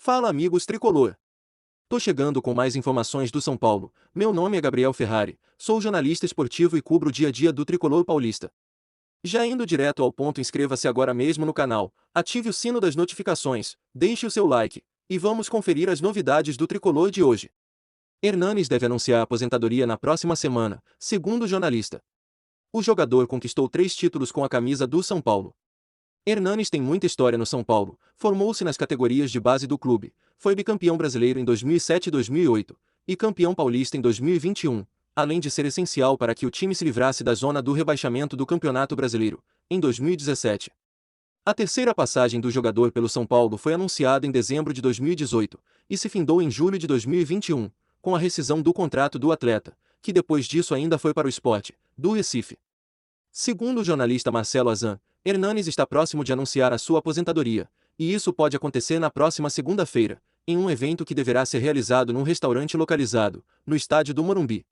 Fala amigos tricolor! Tô chegando com mais informações do São Paulo. Meu nome é Gabriel Ferrari, sou jornalista esportivo e cubro o dia a dia do tricolor paulista. Já indo direto ao ponto, inscreva-se agora mesmo no canal, ative o sino das notificações, deixe o seu like, e vamos conferir as novidades do tricolor de hoje. Hernanes deve anunciar a aposentadoria na próxima semana, segundo o jornalista. O jogador conquistou 3 títulos com a camisa do São Paulo. Hernanes tem muita história no São Paulo, formou-se nas categorias de base do clube, foi bicampeão brasileiro em 2007 e 2008, e campeão paulista em 2021, além de ser essencial para que o time se livrasse da zona do rebaixamento do Campeonato Brasileiro, em 2017. A terceira passagem do jogador pelo São Paulo foi anunciada em dezembro de 2018, e se findou em julho de 2021, com a rescisão do contrato do atleta, que depois disso ainda foi para o Sport, do Recife. Segundo o jornalista Marcelo Azan, Hernanes está próximo de anunciar a sua aposentadoria, e isso pode acontecer na próxima segunda-feira, em um evento que deverá ser realizado num restaurante localizado, no estádio do Morumbi.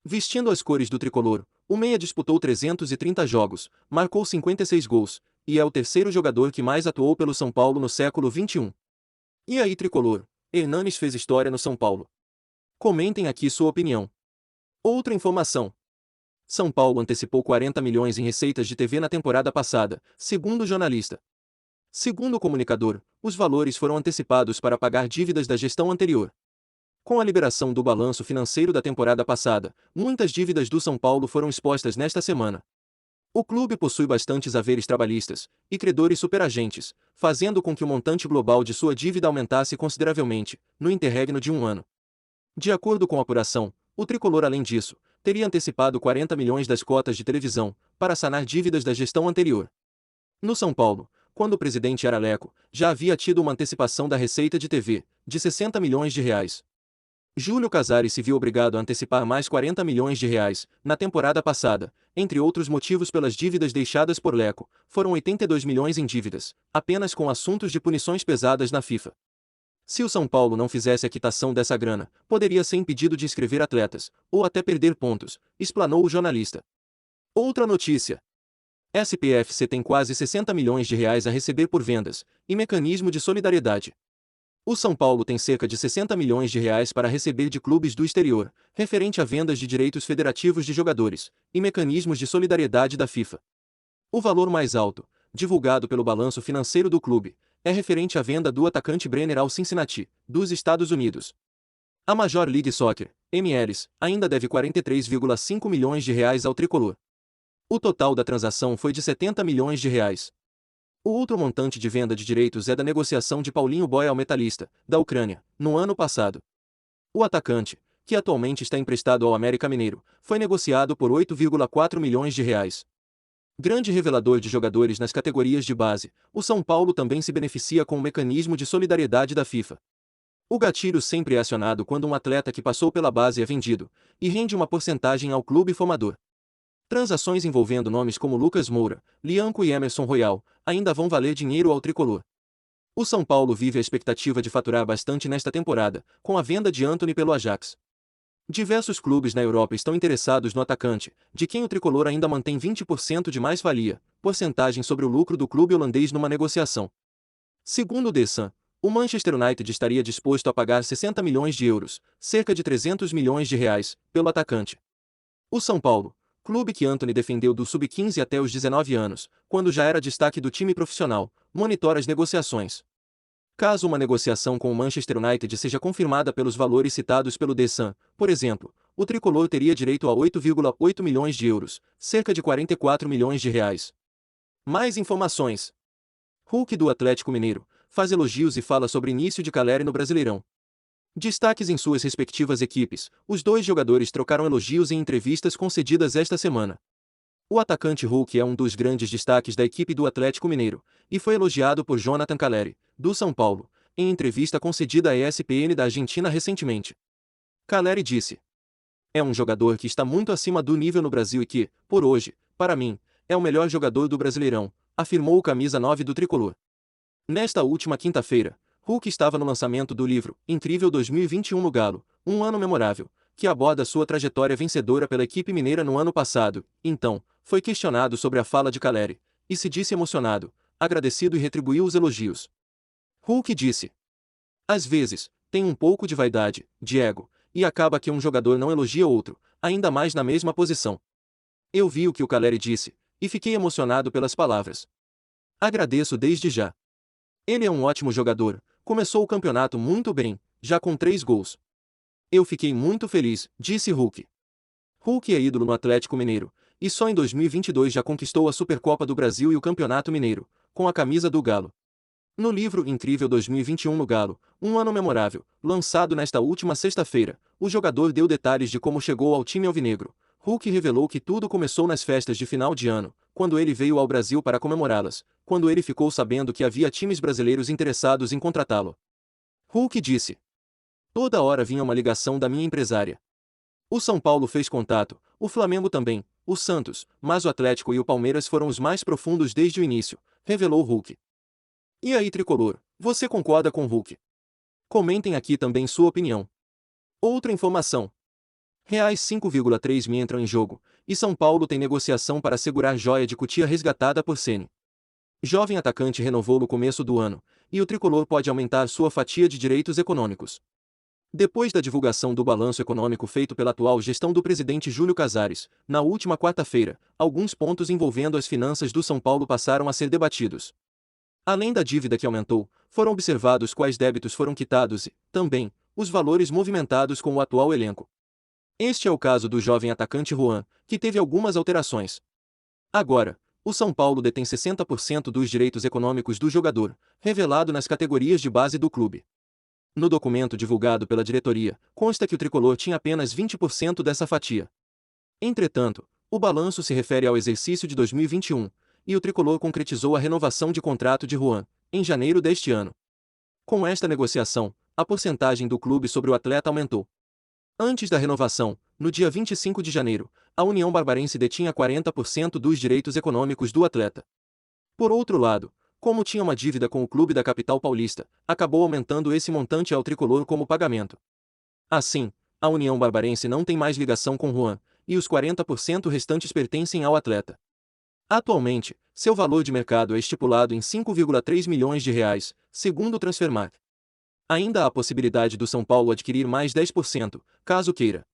Vestindo as cores do tricolor, o meia disputou 330 jogos, marcou 56 gols, e é o terceiro jogador que mais atuou pelo São Paulo no século XXI. E aí tricolor, Hernanes fez história no São Paulo? Comentem aqui sua opinião. Outra informação. São Paulo antecipou 40 milhões em receitas de TV na temporada passada, segundo o jornalista. Segundo o comunicador, os valores foram antecipados para pagar dívidas da gestão anterior. Com a liberação do balanço financeiro da temporada passada, muitas dívidas do São Paulo foram expostas nesta semana. O clube possui bastantes haveres trabalhistas e credores superagentes, fazendo com que o montante global de sua dívida aumentasse consideravelmente, no interregno de um ano. De acordo com a apuração, o tricolor, além disso, teria antecipado 40 milhões das cotas de televisão, para sanar dívidas da gestão anterior. No São Paulo, quando o presidente era Leco, já havia tido uma antecipação da receita de TV, de 60 milhões de reais. Júlio Casares se viu obrigado a antecipar mais 40 milhões de reais, na temporada passada, entre outros motivos pelas dívidas deixadas por Leco, foram 82 milhões em dívidas, apenas com assuntos de punições pesadas na FIFA. Se o São Paulo não fizesse a quitação dessa grana, poderia ser impedido de inscrever atletas, ou até perder pontos, explanou o jornalista. Outra notícia. SPFC tem quase 60 milhões de reais a receber por vendas, e mecanismo de solidariedade. O São Paulo tem cerca de 60 milhões de reais para receber de clubes do exterior, referente a vendas de direitos federativos de jogadores, e mecanismos de solidariedade da FIFA. O valor mais alto, divulgado pelo balanço financeiro do clube, é referente à venda do atacante Brenner ao Cincinnati, dos Estados Unidos. A Major League Soccer, MLS, ainda deve 43,5 milhões de reais ao tricolor. O total da transação foi de 70 milhões de reais. O outro montante de venda de direitos é da negociação de Paulinho Boia ao Metalista, da Ucrânia, no ano passado. O atacante, que atualmente está emprestado ao América Mineiro, foi negociado por 8,4 milhões de reais. Grande revelador de jogadores nas categorias de base, o São Paulo também se beneficia com o mecanismo de solidariedade da FIFA. O gatilho sempre é acionado quando um atleta que passou pela base é vendido, e rende uma porcentagem ao clube formador. Transações envolvendo nomes como Lucas Moura, Lianco e Emerson Royal, ainda vão valer dinheiro ao tricolor. O São Paulo vive a expectativa de faturar bastante nesta temporada, com a venda de Antony pelo Ajax. Diversos clubes na Europa estão interessados no atacante, de quem o tricolor ainda mantém 20% de mais-valia, porcentagem sobre o lucro do clube holandês numa negociação. Segundo o The Sun, o Manchester United estaria disposto a pagar 60 milhões de euros, cerca de 300 milhões de reais, pelo atacante. O São Paulo, clube que Antony defendeu do sub-15 até os 19 anos, quando já era destaque do time profissional, monitora as negociações. Caso uma negociação com o Manchester United seja confirmada pelos valores citados pelo The Sun, por exemplo, o tricolor teria direito a 8,8 milhões de euros, cerca de 44 milhões de reais. Mais informações. Hulk do Atlético Mineiro faz elogios e fala sobre início de Caleri no Brasileirão. Destaques em suas respectivas equipes, os dois jogadores trocaram elogios em entrevistas concedidas esta semana. O atacante Hulk é um dos grandes destaques da equipe do Atlético Mineiro, e foi elogiado por Jonathan Caleri, do São Paulo, em entrevista concedida à ESPN da Argentina recentemente. Caleri disse: "É um jogador que está muito acima do nível no Brasil e que, por hoje, para mim, é o melhor jogador do Brasileirão", afirmou o camisa 9 do tricolor. Nesta última quinta-feira, Hulk estava no lançamento do livro Incrível 2021 no Galo, um ano memorável, que aborda sua trajetória vencedora pela equipe mineira no ano passado. Então, foi questionado sobre a fala de Caleri, e se disse emocionado, agradecido e retribuiu os elogios. Hulk disse: Às vezes, tem um pouco de vaidade, de ego, e acaba que um jogador não elogia outro, ainda mais na mesma posição. Eu vi o que o Caleri disse, e fiquei emocionado pelas palavras. Agradeço desde já. Ele é um ótimo jogador, começou o campeonato muito bem, já com 3 gols. Eu fiquei muito feliz, disse Hulk. Hulk é ídolo no Atlético Mineiro, e só em 2022 já conquistou a Supercopa do Brasil e o Campeonato Mineiro, com a camisa do Galo. No livro Incrível 2021 no Galo, um ano memorável, lançado nesta última sexta-feira, o jogador deu detalhes de como chegou ao time alvinegro. Hulk revelou que tudo começou nas festas de final de ano, quando ele veio ao Brasil para comemorá-las, quando ele ficou sabendo que havia times brasileiros interessados em contratá-lo. Hulk disse: "Toda hora vinha uma ligação da minha empresária. O São Paulo fez contato, o Flamengo também, o Santos, mas o Atlético e o Palmeiras foram os mais profundos desde o início", revelou Hulk. E aí, tricolor, você concorda com Hulk? Comentem aqui também sua opinião. Outra informação. Reais 5,3 mil entram em jogo, e São Paulo tem negociação para segurar joia de Cotia resgatada por Ceni. Jovem atacante renovou no começo do ano, e o tricolor pode aumentar sua fatia de direitos econômicos. Depois da divulgação do balanço econômico feito pela atual gestão do presidente Júlio Casares, na última quarta-feira, alguns pontos envolvendo as finanças do São Paulo passaram a ser debatidos. Além da dívida que aumentou, foram observados quais débitos foram quitados e, também, os valores movimentados com o atual elenco. Este é o caso do jovem atacante Juan, que teve algumas alterações. Agora, o São Paulo detém 60% dos direitos econômicos do jogador, revelado nas categorias de base do clube. No documento divulgado pela diretoria, consta que o tricolor tinha apenas 20% dessa fatia. Entretanto, o balanço se refere ao exercício de 2021, e o tricolor concretizou a renovação de contrato de Juan, em janeiro deste ano. Com esta negociação, a porcentagem do clube sobre o atleta aumentou. Antes da renovação, no dia 25 de janeiro, a União Barbarense detinha 40% dos direitos econômicos do atleta. Por outro lado, como tinha uma dívida com o clube da capital paulista, acabou aumentando esse montante ao tricolor como pagamento. Assim, a União Barbarense não tem mais ligação com Juan, e os 40% restantes pertencem ao atleta. Atualmente, seu valor de mercado é estipulado em 5,3 milhões de reais, segundo o Transfermarkt. Ainda há a possibilidade do São Paulo adquirir mais 10%, caso queira.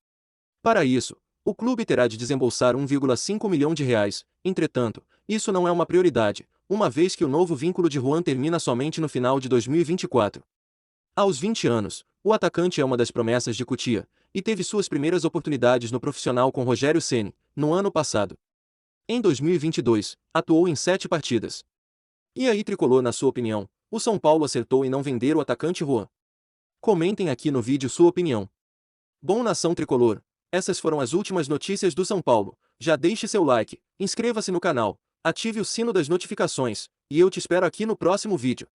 Para isso, o clube terá de desembolsar 1,5 milhão de reais, entretanto, isso não é uma prioridade, uma vez que o novo vínculo de Juan termina somente no final de 2024. Aos 20 anos, o atacante é uma das promessas de Cotia, e teve suas primeiras oportunidades no profissional com Rogério Ceni, no ano passado. Em 2022, atuou em 7 partidas. E aí, tricolor, na sua opinião, o São Paulo acertou em não vender o atacante Juan? Comentem aqui no vídeo sua opinião. Bom, nação tricolor, essas foram as últimas notícias do São Paulo. Já deixe seu like, inscreva-se no canal, ative o sino das notificações, e eu te espero aqui no próximo vídeo.